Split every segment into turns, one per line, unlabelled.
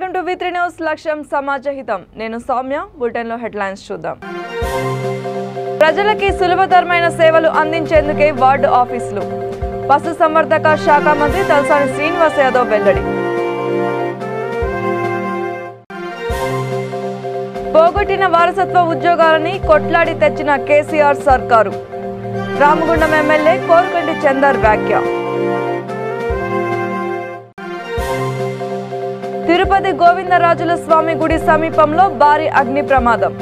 Welcome to V3 news లక్ష్యం సమాజహితం నేను Soumya bulletin లో హెడ్లైన్స్ చూద్దాం ప్రజలకి సులభతరమైన సేవలు అందించేందుకే వార్డు ఆఫీసులు పశు సంవర్ధక శాఖ మంత్రి తలసాని శ్రీనివాస్ యాదవ్ వెల్లడి పోగొట్టిన వారసత్వ ఉద్యోగాలని కొట్లాడి తెచ్చిన కేసీఆర్ సర్కారు రామగుండం ఎమ్మెల్యే కోరుకంటి చందర్ వ్యాఖ్య తిరుపతి గోవిందరాజుల స్వామి గుడి సమీపంలో భారీ అగ్ని ప్రమాదం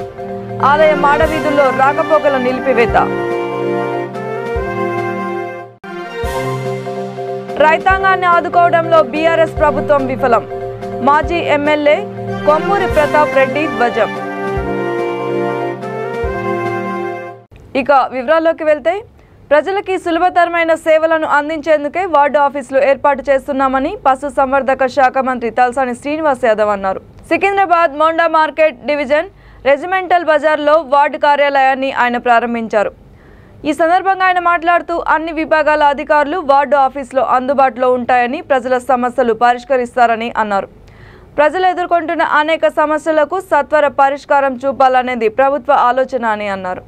ఆలయ మాడవీధుల్లో రాకపోకల నిలిపివేత రైతాంగాన్ని ఆదుకోవడంలో బీఆర్ఎస్ ప్రభుత్వం విఫలం మాజీ ఎమ్మెల్యే కొమ్మూరి ప్రతాప్ రెడ్డి ధ్వజం ఇక వివరాల్లోకి వెళ్తే ప్రజలకి సులభతరమైన సేవలను అందించేందుకే వార్డు ఆఫీసులు ఏర్పాటు చేస్తున్నామని పశు సంవర్ధక శాఖ మంత్రి తలసాని శ్రీనివాస్ యాదవ్ అన్నారు Secunderabad Monda market division regimental బజార్లో వార్డు కార్యాలయాన్ని ఆయన ప్రారంభించారు ఈ సందర్భంగా ఆయన మాట్లాడుతూ అన్ని విభాగాల అధికారులు వార్డు ఆఫీసులో అందుబాటులో ఉంటాయని ప్రజల సమస్యలు పరిష్కరిస్తారని అన్నారు ప్రజలు ఎదుర్కొంటున్న అనేక సమస్యలకు సత్వర పరిష్కారం చూపాలనేది ప్రభుత్వ ఆలోచన అని అన్నారు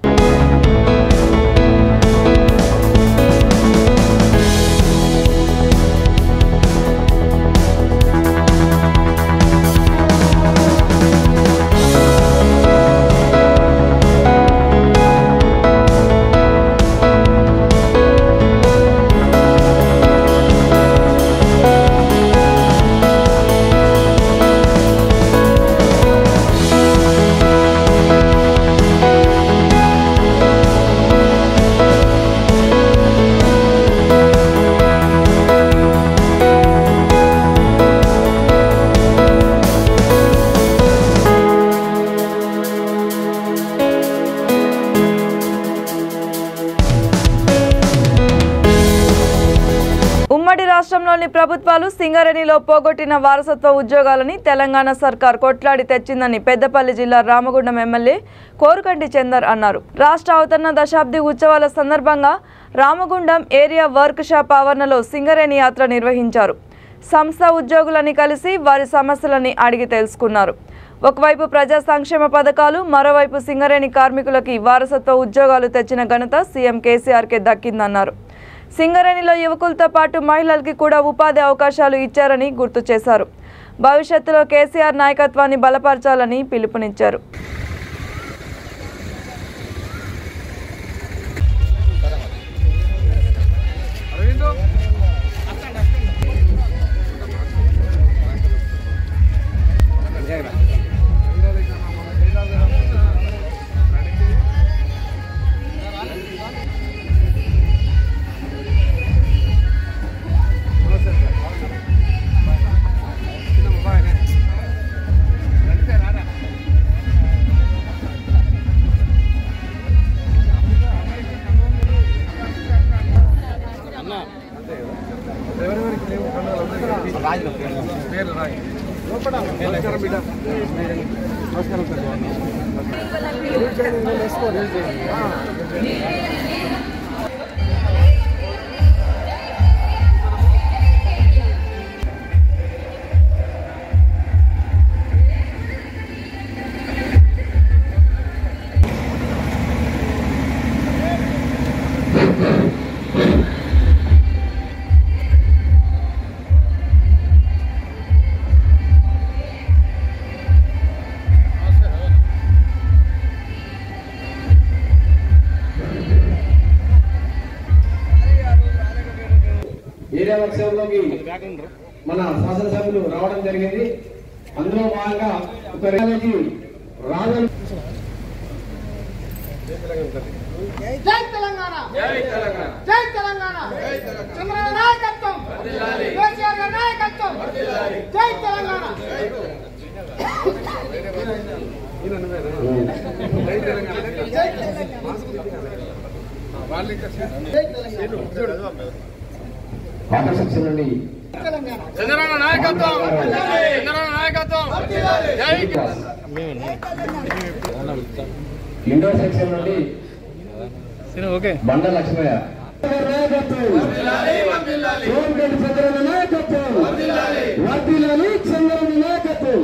రాష్ట్రంలోని ప్రభుత్వాలు సింగరేణిలో పోగొట్టిన వారసత్వ ఉద్యోగాలని తెలంగాణ సర్కార్ కొట్లాడి తెచ్చిందని పెద్దపల్లి జిల్లా రామగుండం ఎమ్మెల్యే కోరుకంటి చందర్ అన్నారు రాష్ట్ర అవతరణ దశాబ్ది ఉత్సవాల సందర్భంగా రామగుండం ఏరియా వర్క్ షాప్ ఆవరణలో సింగరేణి యాత్ర నిర్వహించారు సంస్థ ఉద్యోగులని కలిసి వారి సమస్యలని అడిగి తెలుసుకున్నారు ఒకవైపు ప్రజా సంక్షేమ పథకాలు మరోవైపు సింగరేణి కార్మికులకి వారసత్వ ఉద్యోగాలు తెచ్చిన ఘనత సీఎం కేసీఆర్కే దక్కిందన్నారు సింగరేణిలో యువకులతో పాటు మహిళలకి కూడా ఉపాధి అవకాశాలు ఇచ్చారని గుర్తు చేశారు భవిష్యత్తులో కేసీఆర్ నాయకత్వాన్ని బలపరచాలని పిలుపునిచ్చారు
ఏరియా వర్క్షాప్లోకి మన శాసనసభ్యులు రావడం జరిగింది అందులో భాగంగా ఒక రేలకి రాజు
జై తెలంగాణ జై తెలంగాణ జై తెలంగాణ చంద్రబాబు నాయకత్వం వర్ధిల్లాలి కేసీఆర్ గారి నాయకత్వం వర్ధిల్లాలి జై తెలంగాణ జై తెలంగాణ జై తెలంగాణ
ఆకర్షణ నుండి
చంద్రబాబు నాయకత్వం వర్ధిల్లాలి చంద్రబాబు నాయకత్వం వర్ధిల్లాలి జై
ఇండోర్ సెక్షన్ నుండి బండ లక్ష్మయ్య నాయకత్వం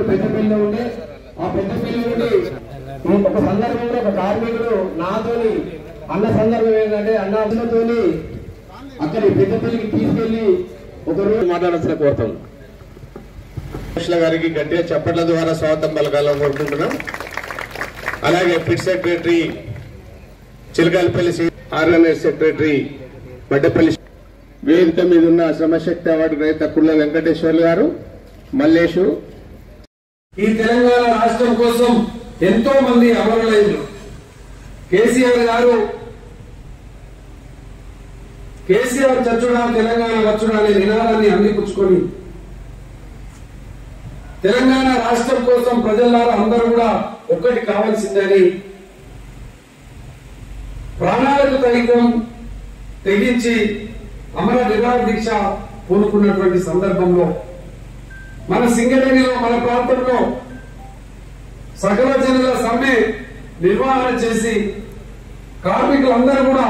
పెద్దపల్లిలో ఉండే ఆ పెద్దపల్లి నుండి ఒక సందర్భంలో ఒక కార్మికుడు నాతోని అన్న సందర్భం ఏంటంటే అన్న అన్నతోని అక్కడి పెద్దపల్లికి తీసుకెళ్లి ఒక రోజు మాట్లాడాల్సిన కోరుతాం.
గారికి గట్టిగా చప్పట్ల ద్వారా స్వాగతం పలకాలని కోరుకుంటున్నాం. అలాగే ఫిట్ secretary Chilakalapalli, organize secretary Baddapalli, వేదిక మీద ఉన్న శ్రమశక్తి అవార్డు గ్రహీత కుళ్ళ వెంకటేశ్వర్లు గారు, మల్లేషు.
ఈ తెలంగాణ రాష్ట్రం కోసం ఎంతో మంది అమరులైన కేసీఆర్ గారు కేసీఆర్ చచ్చుడా తెలంగాణ వచ్చుడా అనే నినాదాన్ని అందిపుచ్చుకొని తెలంగాణ రాష్ట్రం కోసం ప్రజలారా అందరూ కూడా ఒక్కటి కావాల్సిందని ప్రాణాలకు తెగించి అమర నిరాహార దీక్ష పూనుకున్నటువంటి సందర్భంలో మన సింగరేణిలో మన ప్రాంతంలో సకల జనుల సమ్మె నిర్వహణ చేసి కార్మికులందరూ కూడా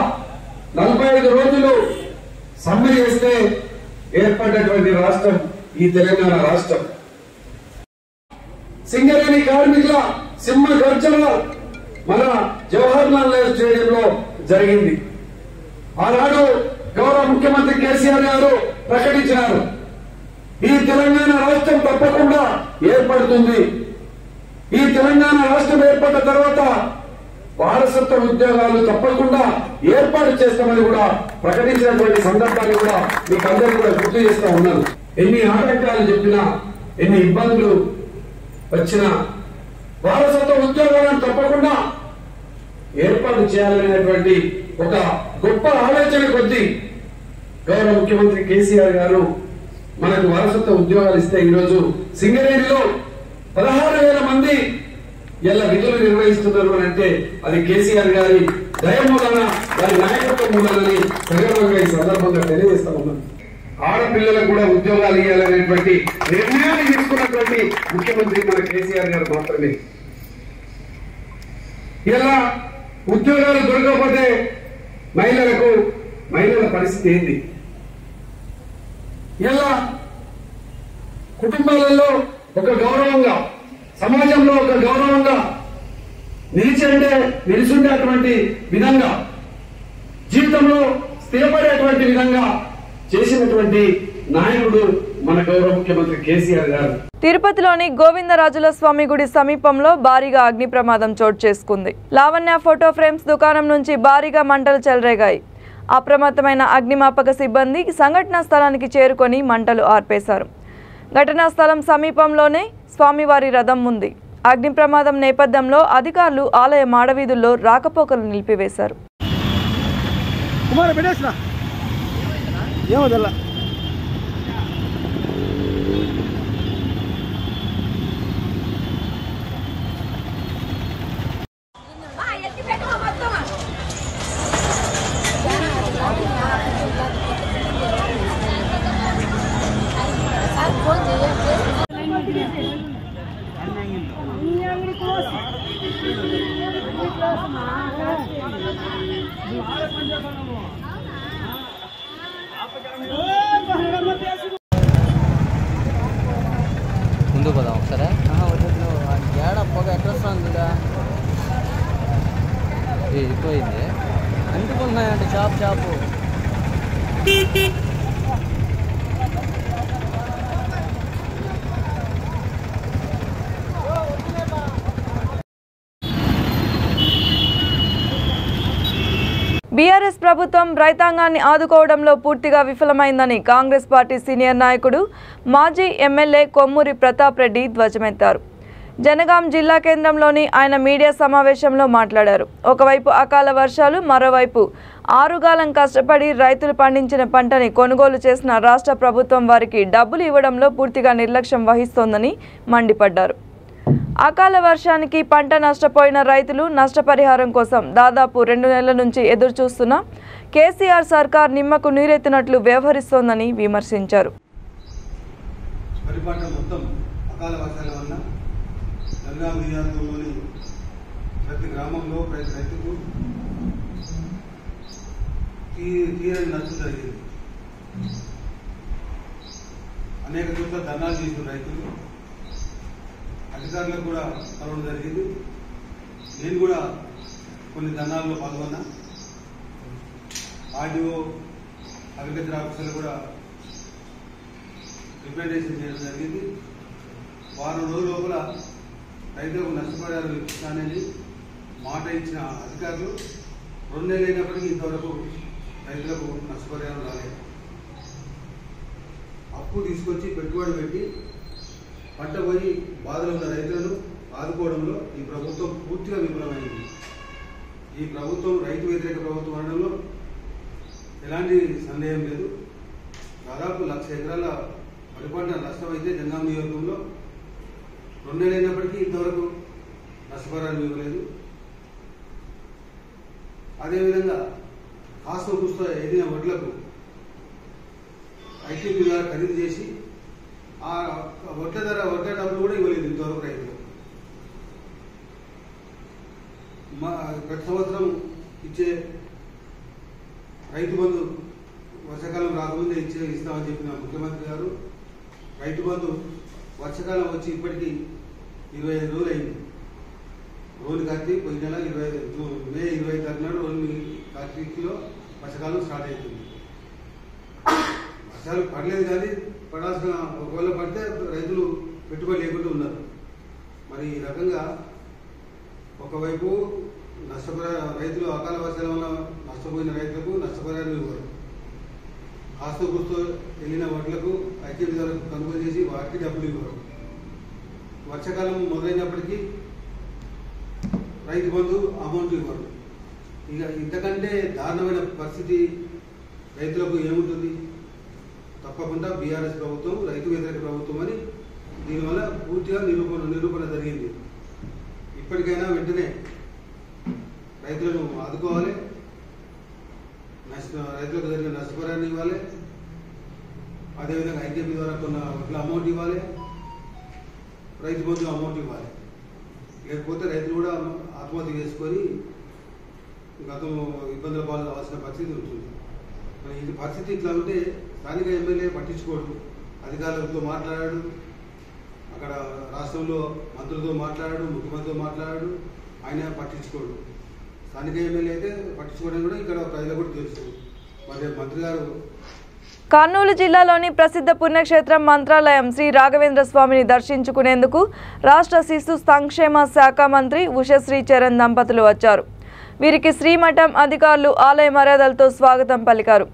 45 రోజులు సమ్మె చేస్తే ఏర్పడినటువంటి రాష్ట్రం ఈ తెలంగాణ రాష్ట్రం. సింగరేణి కార్మికుల సింహ గర్జన మన జవహర్ లాల్ నెహ్రూ స్టేడియంలో జరిగింది. ఆనాడు గౌరవ ముఖ్యమంత్రి కేసీఆర్ గారు ప్రకటించారు, ఈ తెలంగాణ రాష్ట్రం తప్పకుండా ఏర్పడుతుంది. ఈ తెలంగాణ రాష్ట్రం ఏర్పడిన తర్వాత వారసత్వ ఉద్యోగాలు తప్పకుండా ఏర్పాటు చేస్తామని కూడా ప్రకటించినటువంటి సందర్భాన్ని కూడా మీకు అందరూ కూడా గుర్తు చేస్తా ఉన్నారు. ఎన్ని ఆటంకాలు చెప్పినా, ఎన్ని ఇబ్బందులు వచ్చినా వారసత్వ ఉద్యోగాలను తప్పకుండా ఏర్పాటు చేయాలనేటువంటి ఒక గొప్ప ఆలోచన కొద్దీ గౌరవ ముఖ్యమంత్రి కేసీఆర్ గారు మనకు వారసత్వ ఉద్యోగాలు ఇస్తే ఈరోజు సింగరేణిలో 16,000 మంది ఇలా విధులు నిర్వహిస్తున్నారు అని అంటే అది కేసీఆర్ గారి దయ మూలన, వారి నాయకత్వం మూలనని సగర్వంగా ఈ సందర్భంగా తెలియజేస్తా ఉన్నాను. ఆడపిల్లలకు కూడా ఉద్యోగాలు ఇవ్వాలనేటువంటి నిర్ణయాన్ని తీసుకున్నటువంటి ముఖ్యమంత్రి మన కేసీఆర్ గారు మాత్రమే. ఇలా ఉద్యోగాలు దొరకకపోతే మహిళల పరిస్థితి ఏంది? ఇలా కుటుంబాలలో ఒక గౌరవంగా, సమాజంలో ఒక గౌరవంగా నిలిచుండేటువంటి విధంగా, జీవితంలో స్థిరపడేటువంటి విధంగా చేసినటువంటి నాయకుడు మన గౌరవ ముఖ్యమంత్రి కేసీఆర్ గారు.
తిరుపతిలోని గోవిందరాజుల స్వామి గుడి సమీపంలో భారీగా అగ్ని ప్రమాదం చోటు చేసుకుంది. లావణ్య ఫోటో ఫ్రేమ్స్ దుకాణం నుంచి భారీగా మంటలు చెలరేగాయి. అప్రమత్తమైన అగ్నిమాపక సిబ్బంది సంఘటనా స్థలానికి చేరుకొని మంటలు ఆర్పేశారు. ఘటనా స్థలం సమీపంలోనే స్వామివారి రథం ఉంది. అగ్ని ప్రమాదం నేపథ్యంలో అధికారులు ఆలయ మాడవీధుల్లో రాకపోకలు నిలిపివేశారు.
ముందు పోదాం ఒకసారి. ఏడ పొగ ఎట్లా వస్తుందిగా ఎక్కువైంది. అంటుకున్నాయంటే షాపు
బీఆర్ఎస్ ప్రభుత్వం రైతాంగాన్ని ఆదుకోవడంలో పూర్తిగా విఫలమైందని కాంగ్రెస్ పార్టీ సీనియర్ నాయకుడు మాజీ ఎమ్మెల్యే కొమ్మూరి ప్రతాప్ రెడ్డి ధ్వజమెత్తారు. జనగాం జిల్లా కేంద్రంలోని ఆయన మీడియా సమావేశంలో మాట్లాడారు. ఒకవైపు అకాల వర్షాలు, మరోవైపు ఆరుగాలం కష్టపడి రైతులు పండించిన పంటని కొనుగోలు చేసిన రాష్ట్ర ప్రభుత్వం వారికి డబ్బులు ఇవ్వడంలో పూర్తిగా నిర్లక్ష్యం వహిస్తోందని మండిపడ్డారు. అకాల వర్షానికి పంట నష్టపోయిన రైతులు నష్టపరిహారం కోసం దాదాపు 2 నెలల నుంచి ఎదురు చూస్తున్న కేసీఆర్ సర్కార్ నిమ్మకు నీరెత్తినట్లు వ్యవహరిస్తోందని విమర్శించారు.
ప్రతి గ్రామంలో ప్రతి రైతుకు తీరని నష్టం జరిగింది. అనేక చోట్ల ధర్నాలు చేసిన రైతులు అధికారులకు కూడా కలవడం జరిగింది. నేను కూడా కొన్ని ధర్నాల్లో పాల్గొన్నా. ఆర్డీఓ అగ్రికల్చర్ ఆఫీసర్లు కూడా రిప్రజెంటేషన్ చేయడం జరిగింది. వారం రోజుల లోపల రైతులకు నష్టపరిహారం ఇస్తానని మాట ఇచ్చిన అధికారులు 2 నెలలు అయినప్పటికీ ఇంతవరకు రైతులకు నష్టపరిహారం రాలేదు. అప్పు తీసుకొచ్చి పెట్టుబడి పెట్టి పంట పోయి బాధలో ఉన్న రైతులను ఆదుకోవడంలో ఈ ప్రభుత్వం పూర్తిగా విఫలమైంది. ఈ ప్రభుత్వం రైతు వ్యతిరేక ప్రభుత్వం అనడంలో ఎలాంటి సందేహం లేదు. దాదాపు 1,00,000 ఎకరాల వరి పంట నష్టమైతే జంగాం నియోజకవర్గంలో 2 నెలలు అయినప్పటికీ ఇంతవరకు నష్టపరిహారం ఇవ్వలేదు. అదేవిధంగా కాస్త కూస్తో ఎదిగిన వడ్లకు ఐటీపీ ద్వారా ఖరీదు చేసి ఆ వడ్ల డబ్బులు కూడా ఇవ్వలేదు ఇంతవరకు రైతులు. ప్రతి సంవత్సరం ఇచ్చే రైతు బంధు వర్షాకాలం రాకముందే ఇస్తామని చెప్పిన ముఖ్యమంత్రి గారు రైతు బంధు వర్షాకాలం వచ్చి ఇప్పటికీ 25 రోజులు అయింది. రోడ్డు కార్తీక్ పోయిన నెల మే 25 నాడు రోడ్డు కార్తీక్లో వర్షాకాలం స్టార్ట్ అవుతుంది. వర్షాలు పడలేదు కానీ పడాల్సిన ఒకవేళ పడితే రైతులు పెట్టుబడి లేకుండా ఉన్నారు. మరి ఈ రకంగా ఒకవైపు రైతులు అకాల వర్షాల వల్ల నష్టపోయిన రైతులకు నష్టపరిహారం ఇవ్వరు. కాస్త కూస్తో వెళ్ళిన వడ్లకు ఐటీపీ ద్వారా కొనుగోలు చేసి వాటికి డబ్బులు ఇవ్వరు. వర్షాకాలం మొదలైనప్పటికీ రైతు బంధు అమౌంట్ ఇవ్వరు. ఇక ఇంతకంటే దారుణమైన పరిస్థితి రైతులకు ఏముంటుంది? తప్పకుండా బీఆర్ఎస్ ప్రభుత్వం రైతు వ్యతిరేక ప్రభుత్వం అని దీనివల్ల పూర్తిగా నిరూపణ జరిగింది. ఇప్పటికైనా వెంటనే రైతులను ఆదుకోవాలి, రైతులకు జరిగిన నష్టపరిహారాన్ని ఇవ్వాలి, అదేవిధంగా ఐటీపీ ద్వారా కొన్న వడ్ల అమౌంట్ ఇవ్వాలి, రైతు బంధు అమౌంట్ ఇవ్వాలి. లేకపోతే రైతులు కూడా ఆత్మహత్య చేసుకొని గతంలో ఇబ్బందుల పాలు కావాల్సిన పరిస్థితి ఉంటుంది. మరి ఈ పరిస్థితి ఇట్లా ఉంటే స్థానిక ఎమ్మెల్యే పట్టించుకోడు, అధికారులతో మాట్లాడాడు, అక్కడ రాష్ట్రంలో మంత్రులతో మాట్లాడాడు, ముఖ్యమంత్రితో మాట్లాడాడు, ఆయన పట్టించుకోడు. స్థానిక ఎమ్మెల్యే అయితే పట్టించుకోవడం కూడా ఇక్కడ ప్రజలకు కూడా తెలుసు. మరి మంత్రి గారు
కర్నూలు జిల్లాలోని ప్రసిద్ధ పుణ్యక్షేత్రం మంత్రాలయం శ్రీ రాఘవేంద్ర స్వామిని దర్శించుకునేందుకు రాష్ట్ర శిశు సంక్షేమ శాఖ మంత్రి ఉషశ్రీ చరణ్ దంపతులు వచ్చారు. వీరికి శ్రీమఠం అధికారులు ఆలయ మర్యాదలతో స్వాగతం పలికారు.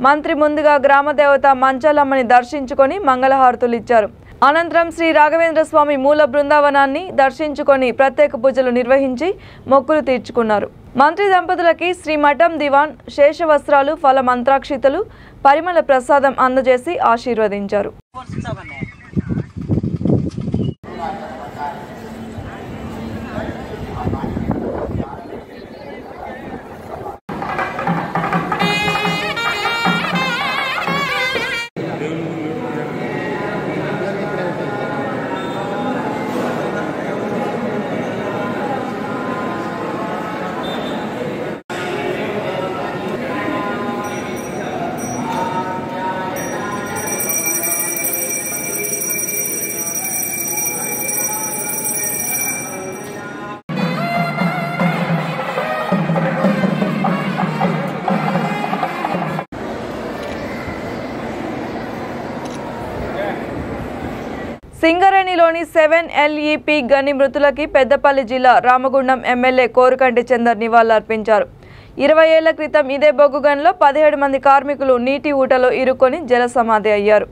మంత్రి ముందుగా గ్రామదేవత మంచాలమ్మని దర్శించుకొని మంగళహారతులు ఇచ్చారు. అనంతరం శ్రీ రాఘవేంద్ర స్వామి మూల బృందావనాన్ని దర్శించుకొని ప్రత్యేక పూజలు నిర్వహించి మొక్కులు తీర్చుకున్నారు. మంత్రి దంపతులకి శ్రీమఠం దివాన్ శేషవస్త్రాలు, ఫల మంత్రాక్షితలు, పరిమళ ప్రసాదం అందజేసి ఆశీర్వదించారు. సింగరేణిలోని 7LEP గని మృతులకి పెద్దపల్లి జిల్లా రామగుండం ఎమ్మెల్యే కోరుకంటి చందర్ నివాళులర్పించారు. 20 ఏళ్ల క్రితం ఇదే బొగ్గు గనిలో 17 మంది కార్మికులు నీటి ఊటలో ఇరుక్కొని జల సమాధి అయ్యారు.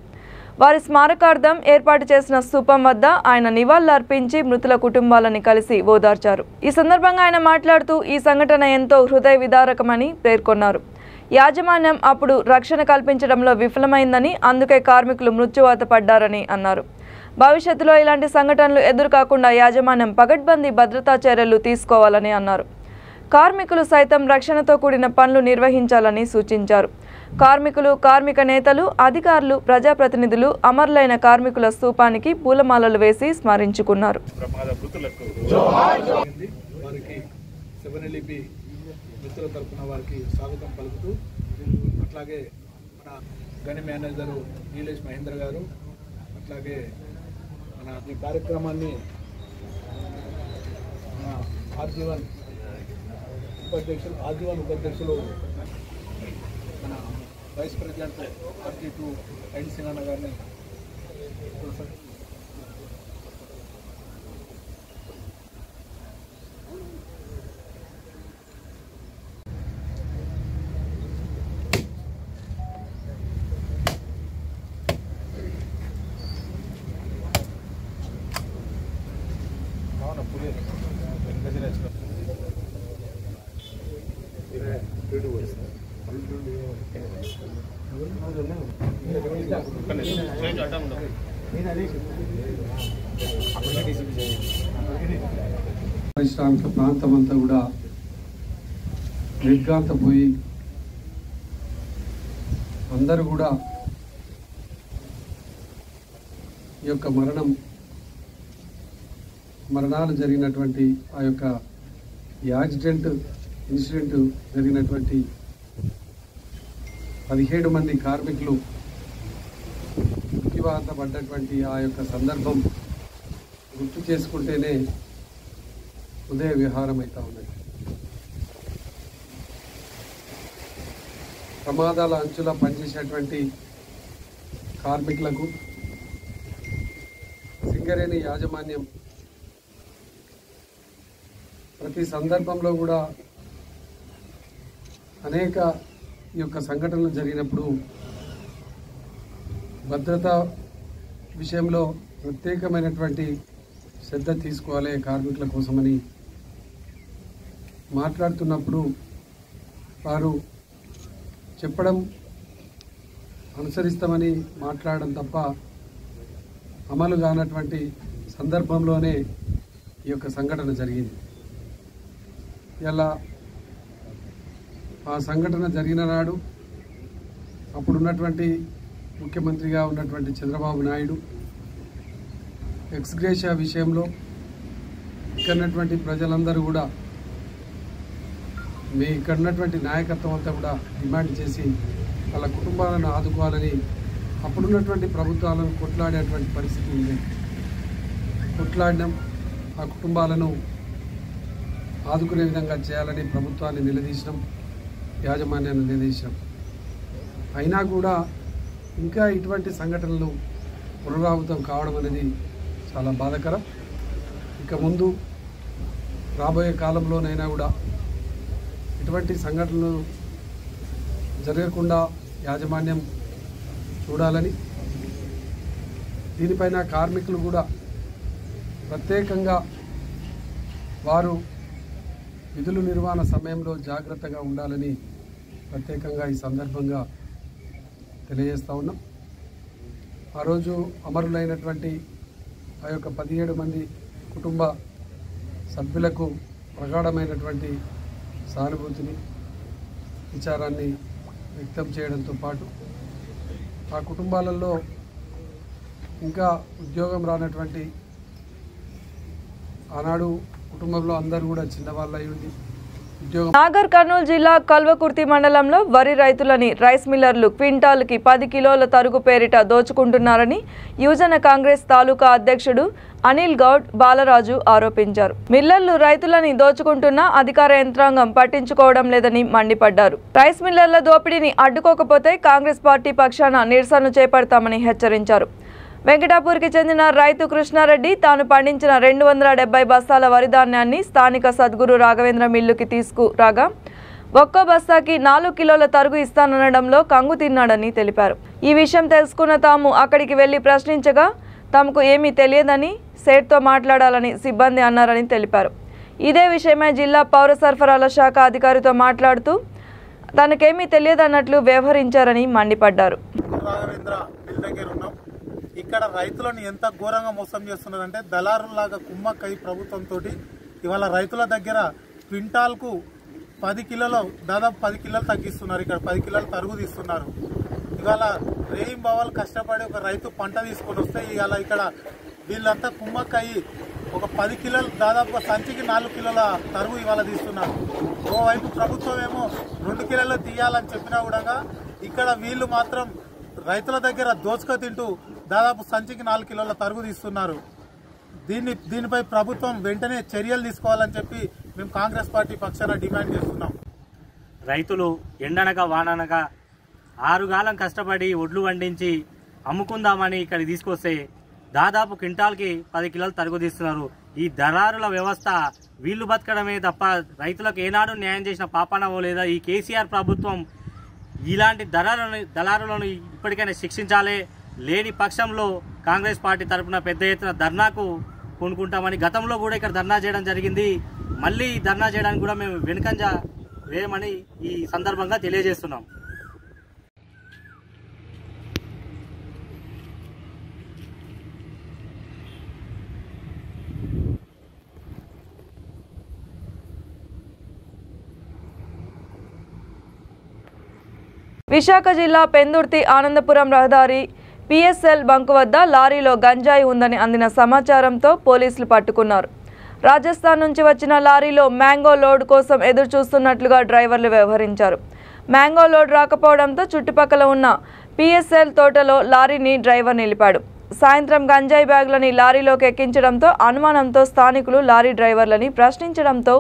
వారి స్మారకార్థం ఏర్పాటు చేసిన స్థూపం వద్ద ఆయన నివాళులర్పించి మృతుల కుటుంబాలని కలిసి ఓదార్చారు. ఈ సందర్భంగా ఆయన మాట్లాడుతూ ఈ సంఘటన ఎంతో హృదయ విదారకమని పేర్కొన్నారు. యాజమాన్యం అప్పుడు రక్షణ కల్పించడంలో విఫలమైందని, అందుకే కార్మికులు మృత్యువాత పడ్డారని అన్నారు. భవిష్యత్తులో ఇలాంటి సంఘటనలు ఎదురుకాకుండా యాజమాన్యం పగడ్బందీ భద్రతా చర్యలు తీసుకోవాలని అన్నారు. కార్మికులు సైతం రక్షణతో కూడిన పనులు నిర్వహించాలని సూచించారు. కార్మికులు, కార్మిక నేతలు, అధికారులు, ప్రజాప్రతినిధులు అమరులైన కార్మికుల స్తూపానికి పూలమాలలు వేసి స్మరించుకున్నారు.
అట్లాగే మన గని మేనేజరు నీలేష్ మహేంద్ర గారు, అట్లాగే మన ఈ కార్యక్రమాన్ని మన ఆర్జీవన్ ఉపాధ్యక్షులు మన వైస్ ప్రెసిడెంట్ RG2 ఎన్ సింగన్న గారిని
పారిశ్రామిక ప్రాంతం అంతా కూడా నిర్ఘాంతపోయి అందరూ కూడా ఈ యొక్క మరణాలు జరిగినటువంటి ఆ యొక్క ఇన్సిడెంట్ జరిగినటువంటి 17 మంది కార్మికులు మృత్యువాత పడ్డటువంటి ఆ యొక్క సందర్భం గుర్తు చేసుకుంటేనే ఉదయ విహారం అవుతా ఉన్నది. ప్రమాదాల అంచులా పనిచేసేటువంటి కార్మికులకు సింగరేణి యాజమాన్యం ప్రతి సందర్భంలో కూడా అనేక ఈ యొక్క సంఘటనలు జరిగినప్పుడు భద్రతా విషయంలో ప్రత్యేకమైనటువంటి శ్రద్ధ తీసుకోవాలి కార్మికుల కోసమని మాట్లాడుతున్నప్పుడు వారు చెప్పడం అనుసరిస్తామని మాట్లాడడం తప్ప అమలు కానటువంటి సందర్భంలోనే ఈ యొక్క సంఘటన జరిగింది. ఇలా ఆ సంఘటన జరిగిన నాడు అప్పుడున్నటువంటి ముఖ్యమంత్రిగా ఉన్నటువంటి చంద్రబాబు నాయుడు ఎక్స్గ్రేషియా విషయంలో ఇక్కడున్నటువంటి ప్రజలందరూ కూడా ఇక్కడ ఉన్నటువంటి నాయకత్వం అంతా కూడా డిమాండ్ చేసి వాళ్ళ కుటుంబాలను ఆదుకోవాలని అప్పుడున్నటువంటి ప్రభుత్వాలను కొట్లాడేటువంటి పరిస్థితి ఉంది. కొట్లాడడం ఆ కుటుంబాలను ఆదుకునే విధంగా చేయాలని ప్రభుత్వాన్ని నిలదీసినాం, యాజమాన్యాన్ని నిలదీసినాం. అయినా కూడా ఇంకా ఇటువంటి సంఘటనలు పునరావృతం కావడం అనేది చాలా బాధాకరం. ఇక ముందు రాబోయే కాలంలోనైనా కూడా ఇటువంటి సంఘటనలు జరగకుండా యాజమాన్యం చూడాలని, దీనిపైన కార్మికులు కూడా ప్రత్యేకంగా వారు విధుల నిర్వహణ సమయంలో జాగ్రత్తగా ఉండాలని ప్రత్యేకంగా ఈ సందర్భంగా తెలియజేస్తూ ఉన్నాం. ఆ రోజు అమరులైనటువంటి ఆ యొక్క 17 మంది కుటుంబ సభ్యులకు ప్రగాఢమైనటువంటి సానుభూతిని, విచారాన్ని వ్యక్తం చేయడంతో పాటు ఆ కుటుంబాలలో ఇంకా ఉద్యోగం రానటువంటి ఆనాడు కుటుంబంలో అందరూ కూడా చిన్నవాళ్ళు అయి ఉండి
నాగర్ కర్నూలు జిల్లా కల్వకుర్తి మండలంలో వరి రైతులని రైస్ మిల్లర్లు క్వింటాల్కి 10 కిలోల తరుగు పేరిట దోచుకుంటున్నారని యువజన కాంగ్రెస్ తాలూకా అధ్యక్షుడు అనిల్ గౌడ్ బాలరాజు ఆరోపించారు. మిల్లర్లు రైతులని దోచుకుంటున్నా అధికార యంత్రాంగం పట్టించుకోవడం లేదని మండిపడ్డారు. రైస్ మిల్లర్ల దోపిడీని అడ్డుకోకపోతే కాంగ్రెస్ పార్టీ పక్షాన నిరసనలు చేపడతామని హెచ్చరించారు. వెంకటాపూర్కి చెందిన రైతు కృష్ణారెడ్డి తాను పండించిన 270 బస్తాల వరి ధాన్యాన్ని స్థానిక సద్గురు రాఘవేంద్ర మిల్లుకి తీసుకురాగా ఒక్కో బస్తాకి 4 కిలోల తరుగు ఇస్తాననడంలో కంగు తిన్నాడని తెలిపారు. ఈ విషయం తెలుసుకున్న తాము అక్కడికి వెళ్లి ప్రశ్నించగా తమకు ఏమీ తెలియదని, సేట్తో మాట్లాడాలని సిబ్బంది అన్నారని తెలిపారు. ఇదే విషయమై జిల్లా పౌర సరఫరాల శాఖ అధికారితో మాట్లాడుతూ తనకేమీ తెలియదన్నట్లు వ్యవహరించారని మండిపడ్డారు.
ఇక్కడ రైతులను ఎంత ఘోరంగా మోసం చేస్తున్నారంటే దళారులాగా కుమ్మక్కై ప్రభుత్వంతో ఇవాళ రైతుల దగ్గర క్వింటాల్కు 10 కిలోలు దాదాపు 10 కిలోలు తగ్గిస్తున్నారు. ఇక్కడ 10 కిలోలు తరుగు తీస్తున్నారు. ఇవాళ రేయింబవాళ్ళు కష్టపడి ఒక రైతు పంట తీసుకొని వస్తే ఇవాళ ఇక్కడ వీళ్ళంతా కుమ్మక్కయి ఒక 10 కిలోలు దాదాపుగా సంచికి 4 కిలోల తరుగు ఇవాళ తీస్తున్నారు. ఓవైపు ప్రభుత్వం ఏమో 2 కిలోలు తీయాలని చెప్పినా కూడా ఇక్కడ వీళ్ళు మాత్రం రైతుల దగ్గర దోచుక తింటూ దాదాపు సంచికి 4 కిలోల తరుగు తీస్తున్నారు. దీనిపై ప్రభుత్వం వెంటనే చర్యలు తీసుకోవాలని చెప్పి మేము కాంగ్రెస్ పార్టీ పక్షాన డిమాండ్ చేస్తున్నాం.
రైతులు ఎండనక వాననక 6 గాలం కష్టపడి ఒడ్లు వండించి అమ్ముకుందామని ఇక్కడ తీసుకొస్తే దాదాపు క్వింటాల్కి 10 కిలోలు తరుగు తీస్తున్నారు. ఈ దళారుల వ్యవస్థ వీళ్ళు బతకడమే తప్ప రైతులకు ఏనాడు న్యాయం చేసిన పాపానవో లేదా ఈ కేసీఆర్ ప్రభుత్వం ఇలాంటి దళారులను ఇప్పటికైనా శిక్షించాలి. లేని పక్షంలో కాంగ్రెస్ పార్టీ తరఫున పెద్ద ఎత్తున ధర్నాకు కొనుక్కుంటామని గతంలో కూడా ఇక్కడ ధర్నా చేయడం జరిగింది. మళ్ళీ ధర్నా చేయడానికి కూడా మేము వెనుకంజ వేయమని ఈ సందర్భంగా తెలియజేస్తున్నాం.
విశాఖ జిల్లా పెందుర్తి ఆనందపురం రహదారి పిఎస్ఎల్ బంకు వద్ద లారీలో గంజాయి ఉందని అందిన సమాచారంతో పోలీసులు పట్టుకున్నారు. రాజస్థాన్ నుంచి వచ్చిన లారీలో మ్యాంగో లోడ్ కోసం ఎదురు చూస్తున్నట్లుగా డ్రైవర్లు వ్యవహరించారు. మ్యాంగో లోడ్ రాకపోవడంతో చుట్టుపక్కల ఉన్న పిఎస్ఎల్ తోటలో లారీని డ్రైవర్ నిలిపాడు. సాయంత్రం గంజాయి బ్యాగులని లారీలోకి ఎక్కించడంతో అనుమానంతో స్థానికులు లారీ డ్రైవర్లని ప్రశ్నించడంతో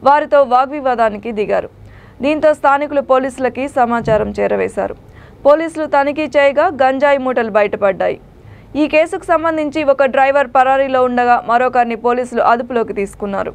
వారితో వాగ్వివాదానికి దిగారు. దీంతో స్థానికులు పోలీసులకి సమాచారం చేరవేశారు. పోలీసులు తనిఖీ చేయగా గంజాయి మూటలు బయటపడ్డాయి. ఈ కేసుకు సంబంధించి ఒక డ్రైవర్ పరారీలో ఉండగా మరొకరిని పోలీసులు అదుపులోకి తీసుకున్నారు.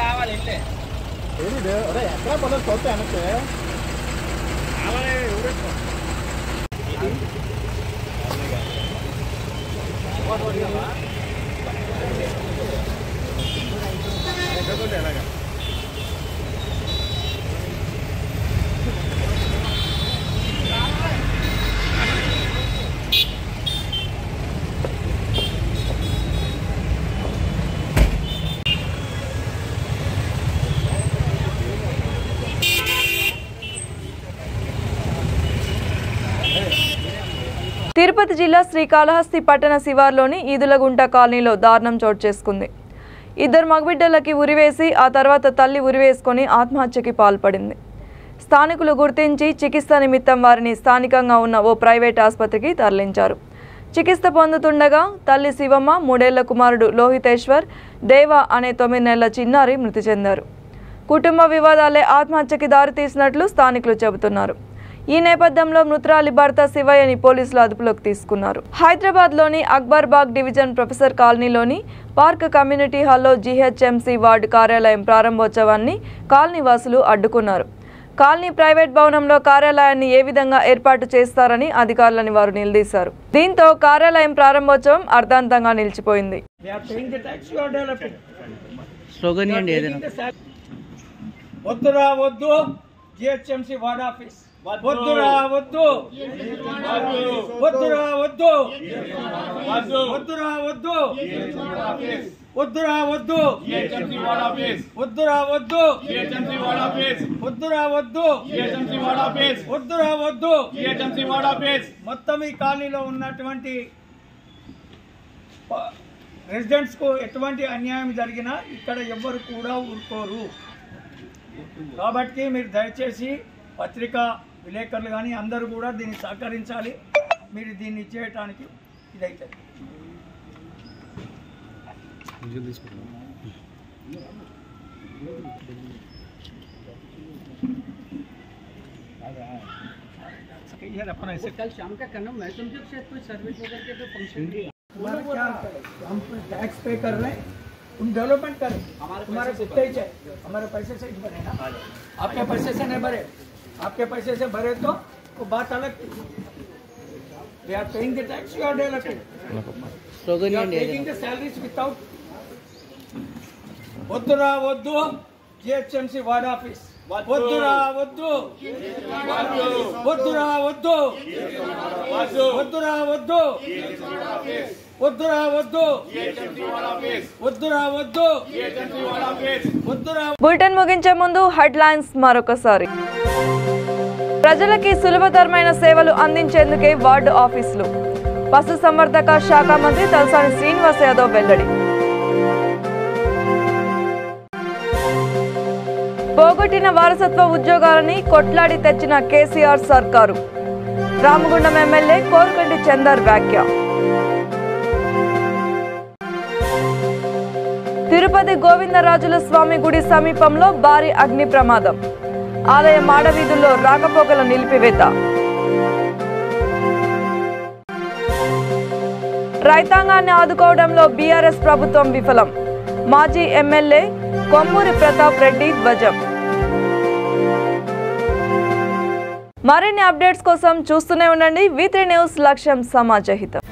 రావాలి
ఎక్కడ పడదు చోటే అనకే
తిరుపతి జిల్లా శ్రీకాళహస్తి పట్టణ శివార్లోని ఈదులగుంట కాలనీలో దారుణం చోటు చేసుకుంది. 2 మగబిడ్డలకి ఉరివేసి ఆ తర్వాత తల్లి ఉరివేసుకొని ఆత్మహత్యకి పాల్పడింది. స్థానికులు గుర్తించి చికిత్స నిమిత్తం వారిని స్థానికంగా ఉన్న ఓ ప్రైవేట్ ఆసుపత్రికి తరలించారు. చికిత్స పొందుతుండగా తల్లి శివమ్మ, 3 ఏళ్ల కుమారుడు లోహితేశ్వర్, దేవ అనే 9 నెలల చిన్నారి మృతి చెందారు. కుటుంబ వివాదాలే ఆత్మహత్యకి దారితీసినట్లు స్థానికులు చెబుతున్నారు. ఈ నేపథ్యంలో మృతురాలి భర్త శివయ్యని పోలీసులు అదుపులోకి తీసుకున్నారు. హైదరాబాద్లోని అక్బర్బాగ్ డివిజన్ ప్రొఫెసర్ కాలనీలోని పార్క్ కమ్యూనిటీ హాల్లో జీహెచ్ఎంసీ వార్డు కార్యాలయం ప్రారంభోత్సవాన్ని కాలనీ వాసులు అడ్డుకున్నారు. కాలనీ ప్రైవేట్ భవనంలో కార్యాలయాన్ని ఏ విధంగా ఏర్పాటు చేస్తారని అధికారులని వారు నిలదీశారు. దీంతో కార్యాలయం ప్రారంభోత్సవం అర్ధాంతంగా నిలిచిపోయింది.
జిహెచ్ఎంసీ వార్డ్ ఆఫీస్ వద్దురా వద్దు వద్దురా వద్దు వద్దురా వద్దు వద్దురా వద్దు వద్దురా వద్దు వద్దురా వద్దు వద్దురా వద్దు మొత్తం ఈ కాలనీలో ఉన్నటువంటి రెసిడెంట్స్ కు ఎటువంటి అన్యాయం జరిగినా ఇక్కడ ఎవ్వరు కూడా ఊరుకోరు. కాబట్టి మీరు దయచేసి పత్రికా విలేకరులు కానీ అందరూ కూడా దీన్ని సహకరించాలి. మీరు దీన్ని చేయటానికి ఇదైతే
शाम का करना मैं समझो शायद कोई सर्विस वगैरह के तो फंक्शन
हम टैक्स पे कर रहे हैं, उन डेवलपमेंट करें. हमारे कुत्ते ही चाहिए, हमारे पैसे से ही भरे ना. आपके पैसे से नहीं भरे, आपके पैसे से भरे तो वो बात अलग. They are paying the tax, you are developing. You are taking the salaries without. వద్దురా వద్దు జిహెచ్ఎంసీ వార్డ్ ఆఫీస్ వద్దురా వద్దు వద్దురా వద్దు వద్దురా వద్దు వద్దురా వద్దు వద్దురా వద్దు వద్దురా.
బులెటిన్ ముగించే ముందు హెడ్లైన్స్ మరొకసారి. ప్రజలకి సులభతరమైన సేవలు అందించేందుకే వార్డు ఆఫీసులు. పశుసంవర్ధక శాఖ మంత్రి తలసాని శ్రీనివాస్ యాదవ్ వెల్లడి. పోగొట్టిన వారసత్వ ఉద్యోగాలని కొట్లాడి తెచ్చిన కేసీఆర్ సర్కారు. రామగుండం ఎమ్మెల్యే కోరుకంటి చందర్ వ్యాఖ్య. తిరుపతి గోవిందరాజుల స్వామి గుడి సమీపంలో భారీ అగ్ని ప్రమాదం. ఆలయ మాడవీధుల్లో రాకపోకల నిలిపివేత. రైతాంగాన్ని ఆదుకోవడంలో బీఆర్ఎస్ ప్రభుత్వం విఫలం. మాజీ ఎమ్మెల్యే కొమ్మూరి ప్రతాప్ రెడ్డి ధ్వజం. మరిన్ని అప్డేట్స్ కోసం చూస్తూనే ఉండండి V3 న్యూస్. లక్ష్యం సమాజహితం.